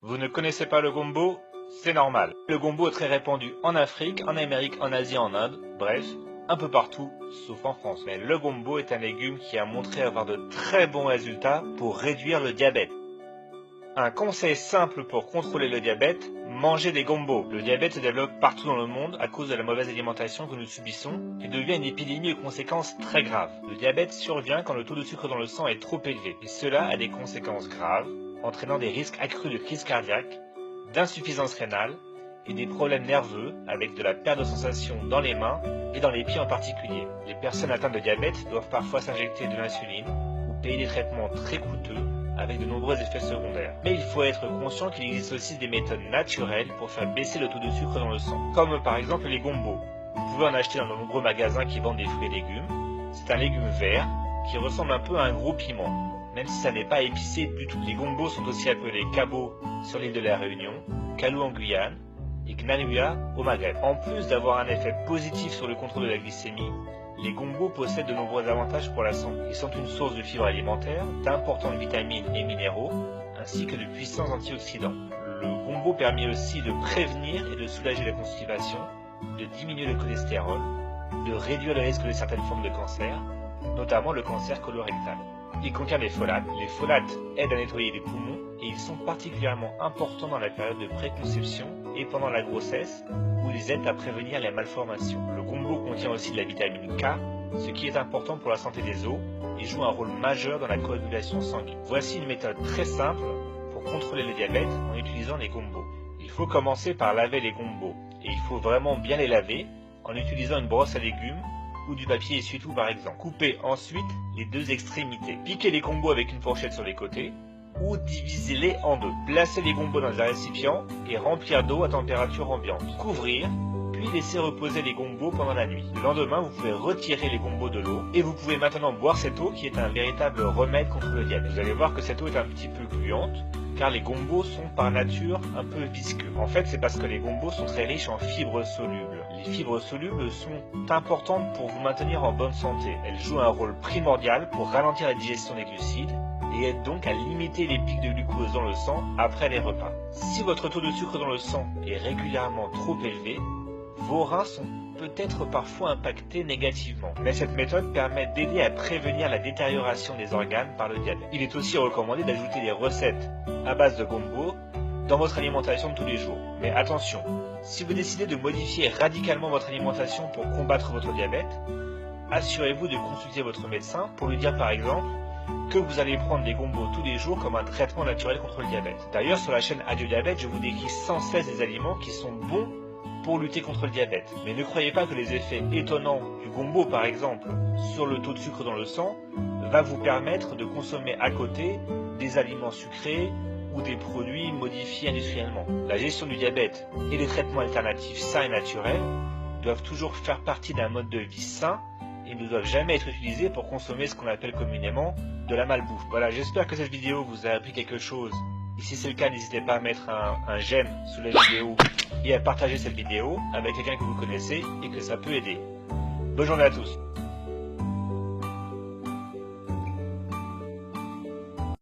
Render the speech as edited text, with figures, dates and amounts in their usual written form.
Vous ne connaissez pas le gombo? C'est normal. Le gombo est très répandu en Afrique, en Amérique, en Asie, en Inde, bref, un peu partout, sauf en France. Mais le gombo est un légume qui a montré avoir de très bons résultats pour réduire le diabète. Un conseil simple pour contrôler le diabète, mangez des gombos. Le diabète se développe partout dans le monde à cause de la mauvaise alimentation que nous subissons et devient une épidémie aux conséquences très graves. Le diabète survient quand le taux de sucre dans le sang est trop élevé et cela a des conséquences graves, entraînant des risques accrus de crise cardiaque, d'insuffisance rénale et des problèmes nerveux avec de la perte de sensation dans les mains et dans les pieds en particulier. Les personnes atteintes de diabète doivent parfois s'injecter de l'insuline ou payer des traitements très coûteux avec de nombreux effets secondaires. Mais il faut être conscient qu'il existe aussi des méthodes naturelles pour faire baisser le taux de sucre dans le sang, comme par exemple les gombos. Vous pouvez en acheter dans de nombreux magasins qui vendent des fruits et légumes. C'est un légume vert qui ressemble un peu à un gros piment, même si ça n'est pas épicé du tout. Les gombos sont aussi appelés cabot sur l'île de la Réunion, calou en Guyane et gnanouia au Maghreb. En plus d'avoir un effet positif sur le contrôle de la glycémie, les gombos possèdent de nombreux avantages pour la santé. Ils sont une source de fibres alimentaires, d'importantes vitamines et minéraux, ainsi que de puissants antioxydants. Le gombo permet aussi de prévenir et de soulager la constipation, de diminuer le cholestérol, de réduire le risque de certaines formes de cancer, notamment le cancer colorectal. Il contient des folates. Les folates aident à nettoyer les poumons et ils sont particulièrement importants dans la période de préconception et pendant la grossesse où ils aident à prévenir les malformations. Le gombo contient aussi de la vitamine K, ce qui est important pour la santé des os et joue un rôle majeur dans la coagulation sanguine. Voici une méthode très simple pour contrôler le diabète en utilisant les gombos. Il faut commencer par laver les gombos et il faut vraiment bien les laver en utilisant une brosse à légumes ou du papier essuie-tout par exemple. Coupez ensuite les deux extrémités. Piquez les gombos avec une fourchette sur les côtés ou divisez-les en deux. Placez les gombos dans un récipient et remplir d'eau à température ambiante. Couvrir, puis laisser reposer les gombos pendant la nuit. Le lendemain, vous pouvez retirer les gombos de l'eau et vous pouvez maintenant boire cette eau qui est un véritable remède contre le diabète. Vous allez voir que cette eau est un petit peu gluante car les gombos sont par nature un peu visqueux. En fait, c'est parce que les gombos sont très riches en fibres solubles. Les fibres solubles sont importantes pour vous maintenir en bonne santé. Elles jouent un rôle primordial pour ralentir la digestion des glucides et aident donc à limiter les pics de glucose dans le sang après les repas. Si votre taux de sucre dans le sang est régulièrement trop élevé, vos reins sont peut-être parfois impactés négativement. Mais cette méthode permet d'aider à prévenir la détérioration des organes par le diabète. Il est aussi recommandé d'ajouter des recettes à base de gombo dans votre alimentation de tous les jours. Mais attention, si vous décidez de modifier radicalement votre alimentation pour combattre votre diabète, assurez-vous de consulter votre médecin pour lui dire par exemple que vous allez prendre des gombos tous les jours comme un traitement naturel contre le diabète. D'ailleurs, sur la chaîne Adieu Diabète, je vous décris sans cesse des aliments qui sont bons pour lutter contre le diabète. Mais ne croyez pas que les effets étonnants du gombo, par exemple, sur le taux de sucre dans le sang, va vous permettre de consommer à côté des aliments sucrés ou des produits modifiés industriellement. La gestion du diabète et les traitements alternatifs sains et naturels doivent toujours faire partie d'un mode de vie sain et ne doivent jamais être utilisés pour consommer ce qu'on appelle communément de la malbouffe. Voilà, j'espère que cette vidéo vous a appris quelque chose. Et si c'est le cas, n'hésitez pas à mettre un j'aime sous la vidéo et à partager cette vidéo avec quelqu'un que vous connaissez et que ça peut aider. Bonne journée à tous.